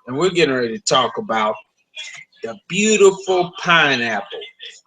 and we're getting ready to talk about the beautiful pineapple.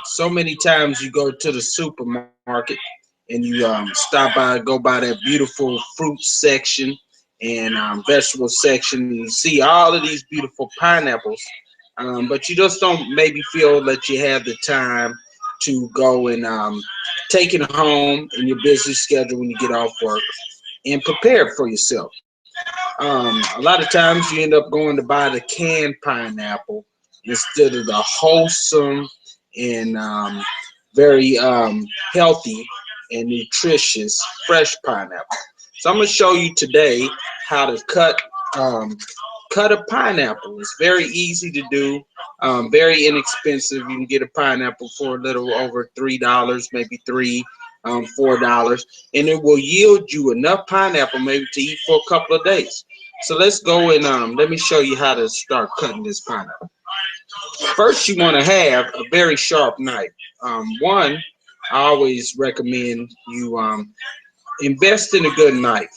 So many times you go to the supermarket and you go by that beautiful fruit section and vegetable section, and you see all of these beautiful pineapples, but you just don't maybe feel that you have the time to go and take it home in your busy schedule when you get off work and prepare it for yourself. A lot of times you end up going to buy the canned pineapple instead of the wholesome and very healthy and nutritious fresh pineapple. So I'm going to show you today how to cut a pineapple. It's very easy to do, very inexpensive. You can get a pineapple for a little over $3, maybe $4, and it will yield you enough pineapple maybe to eat for a couple of days. So let's go and let me show you how to start cutting this pineapple. First, you want to have a very sharp knife. One, I always recommend you invest in a good knife.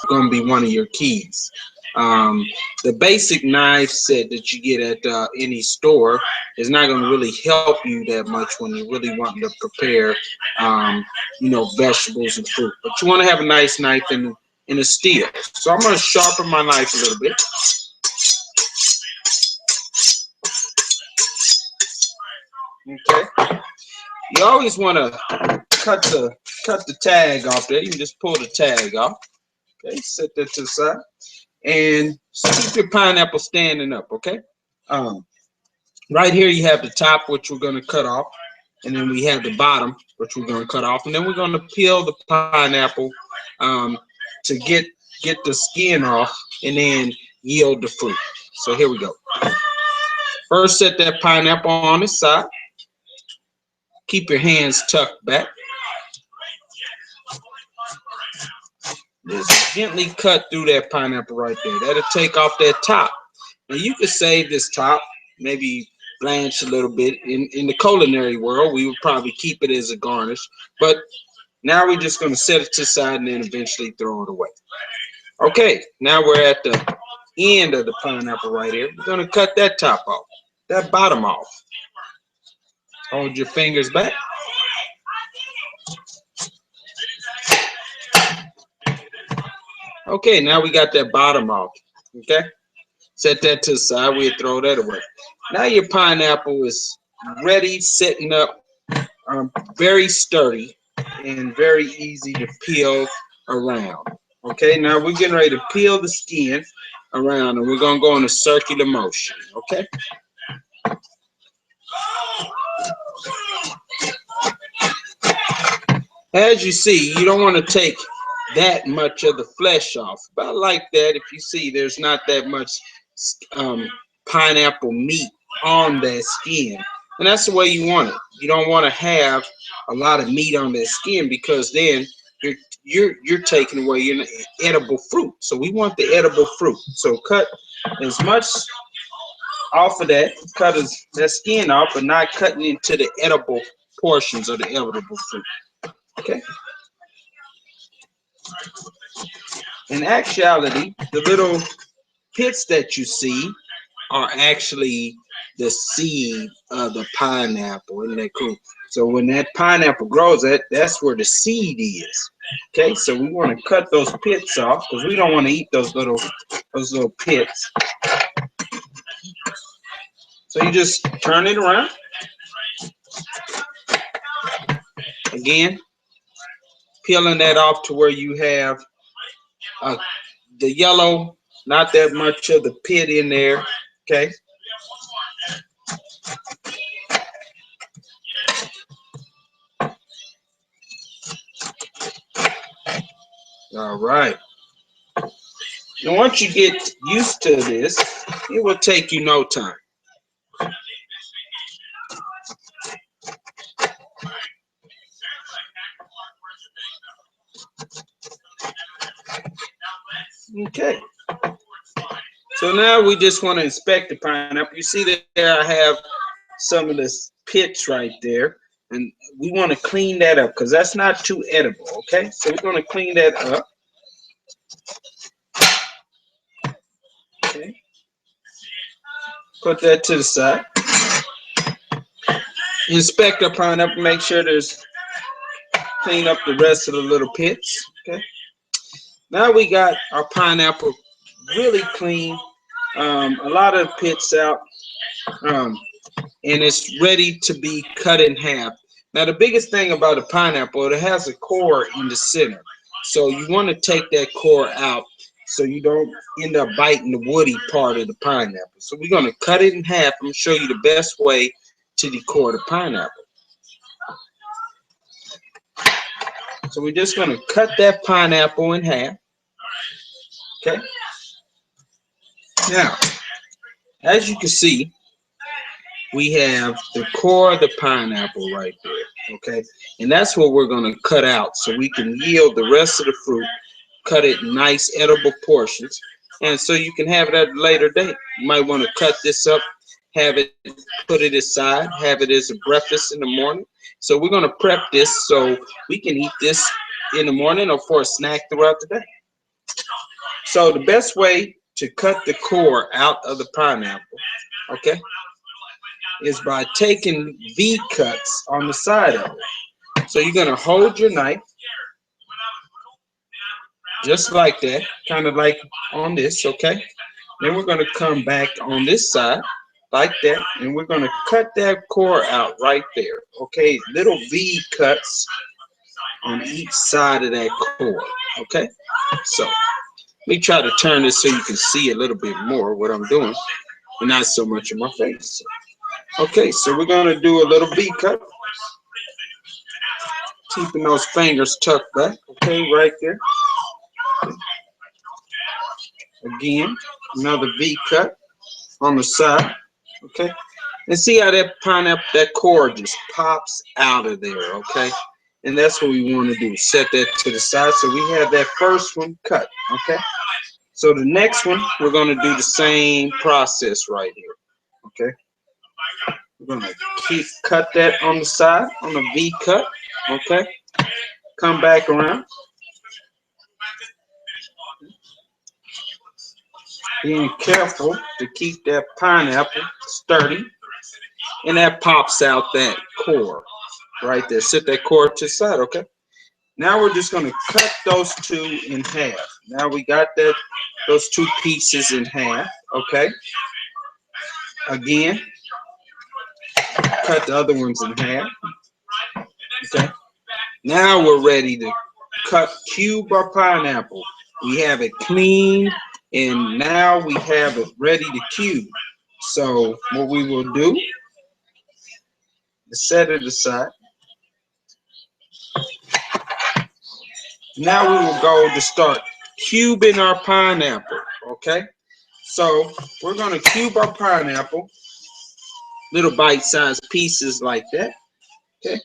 Going to be one of your keys. The basic knife set that you get at any store is not going to really help you that much when you really want to prepare, vegetables and fruit. But you want to have a nice knife in a steel. So I'm going to sharpen my knife a little bit. Okay. You always want to cut the tag off there. You can just pull the tag off. Okay, set that to the side, and keep your pineapple standing up. Okay. Right here you have the top, which we're going to cut off, and then we have the bottom, which we're going to cut off, and then we're going to peel the pineapple to get the skin off, and then yield the fruit. So here we go. First, set that pineapple on its side. Keep your hands tucked back. Just gently cut through that pineapple right there. That'll take off that top. Now you can save this top, maybe blanch a little bit. In the culinary world, we would probably keep it as a garnish. But now we're just going to set it to the side and then eventually throw it away. Okay, now we're at the end of the pineapple right here. We're going to cut that top off, that bottom off. Hold your fingers back. Okay, now we got that bottom off. Okay, set that to the side. We'll throw that away. Now your pineapple is ready, setting up, very sturdy and very easy to peel around. Okay, now we're getting ready to peel the skin around, and we're going to go in a circular motion. Okay. As you see, you don't want to take that much of the flesh off. About like that, if you see there's not that much pineapple meat on that skin. And that's the way you want it. You don't want to have a lot of meat on that skin, because then you're taking away your edible fruit. So we want the edible fruit. So cut as much off of that, that skin off, but not cutting into the edible portions of the edible fruit. Okay. In actuality, the little pits that you see are actually the seed of the pineapple. Isn't that cool? So when that pineapple grows, that's where the seed is. Okay, so we want to cut those pits off because we don't want to eat those little pits. So you just turn it around. Again, peeling that off to where you have the yellow, not that much of the pit in there. Okay. All right. And once you get used to this, it will take you no time. Okay. So now we just want to inspect the pineapple. You see there I have some of the pits right there. And we want to clean that up because that's not too edible. Okay. So we're going to clean that up. Okay. Put that to the side. Inspect our pineapple. Make sure there's clean up the rest of the little pits. Okay. Now we got our pineapple really clean. A lot of pits out, and it's ready to be cut in half. Now the biggest thing about a pineapple, it has a core in the center. So you want to take that core out so you don't end up biting the woody part of the pineapple. So we're going to cut it in half. I'm going to show you the best way to decore the pineapple. So we're just going to cut that pineapple in half. Okay. Now, as you can see, we have the core of the pineapple right there. Okay. And that's what we're going to cut out so we can yield the rest of the fruit, cut it in nice edible portions. And so you can have it at a later date. You might want to cut this up, have it, put it aside, have it as a breakfast in the morning. So we're going to prep this so we can eat this in the morning or for a snack throughout the day. So the best way to cut the core out of the pineapple, okay, is by taking V cuts on the side of it. So you're going to hold your knife just like that, kind of like on this, okay? Then we're going to come back on this side like that, and we're going to cut that core out right there, okay? Little V cuts on each side of that core, okay? So let me try to turn this so you can see a little bit more what I'm doing, and not so much in my face. Okay, so we're going to do a little V cut, keeping those fingers tucked back, okay, right there. Again, another V cut on the side, okay? And see how that pineapple, that core just pops out of there, okay? And that's what we want to do. Set that to the side so we have that first one cut, okay? So the next one, we're going to do the same process right here, okay? We're going to cut that on the side, on the V cut, okay? Come back around. Being careful to keep that pineapple sturdy, and that pops out that core right there. Set that core to the side, okay? Now we're just going to cut those two in half. Now we got those two pieces in half, okay? Again, cut the other ones in half, okay? Now we're ready to cube our pineapple. We have it clean, and now we have it ready to cube. So what we will do is set it aside. Now we will go to start cubing our pineapple, okay? So we're going to cube our pineapple, little bite-sized pieces like that, okay?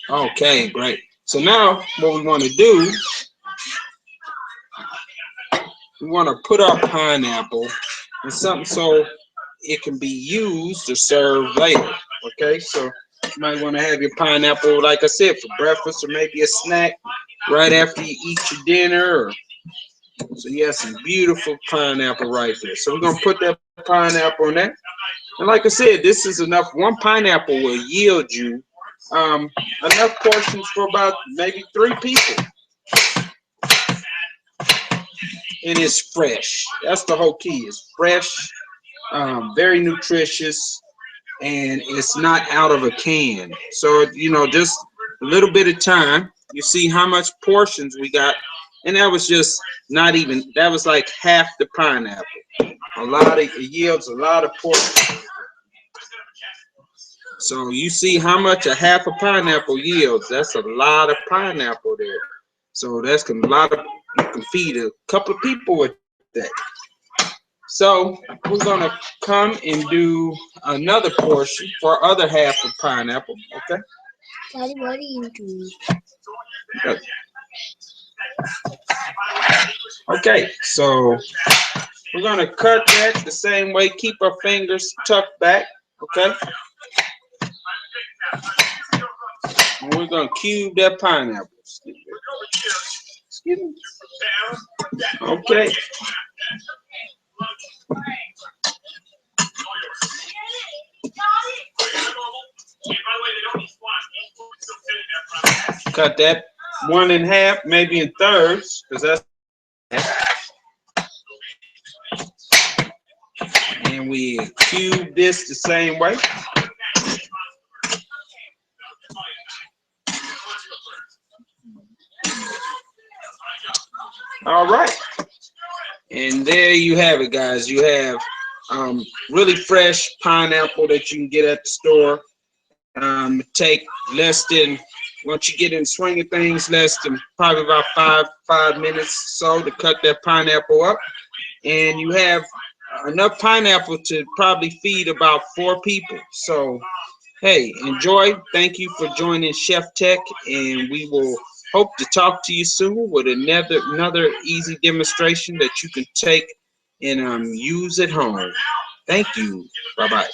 Okay, great. So now what we want to do, we want to put our pineapple in something so it can be used or served later, okay? So you might want to have your pineapple, like I said, for breakfast or maybe a snack right after you eat your dinner. So you have some beautiful pineapple right there. So we're going to put that pineapple in there. And like I said, this is enough. One pineapple will yield you enough portions for about maybe 3 people. And it's fresh. That's the whole key. It's fresh, very nutritious, and it's not out of a can. So, you know, just a little bit of time. You see how much portions we got. And that was just not even, that was like half the pineapple. It yields a lot of portions. So you see how much a half a pineapple yields. That's a lot of pineapple there. So that's a lot of, you can feed a couple of people with that. So we're gonna come and do another portion for our other half of pineapple, okay? Daddy, what do you do? Okay, so we're gonna cut that the same way. Keep our fingers tucked back, okay? And we're gonna cube that pineapple. Excuse me. Okay. Cut that 1 1/2, maybe in thirds, because that's. And we cube this the same way. All right. And there you have it, guys. You have really fresh pineapple that you can get at the store. Take less than, once you get in the swing of things, less than probably about five minutes or so to cut that pineapple up. And you have enough pineapple to probably feed about 4 people. So, hey, enjoy. Thank you for joining Chef Tech, and we will hope to talk to you soon with another easy demonstration that you can take and use at home. Thank you. Bye-bye.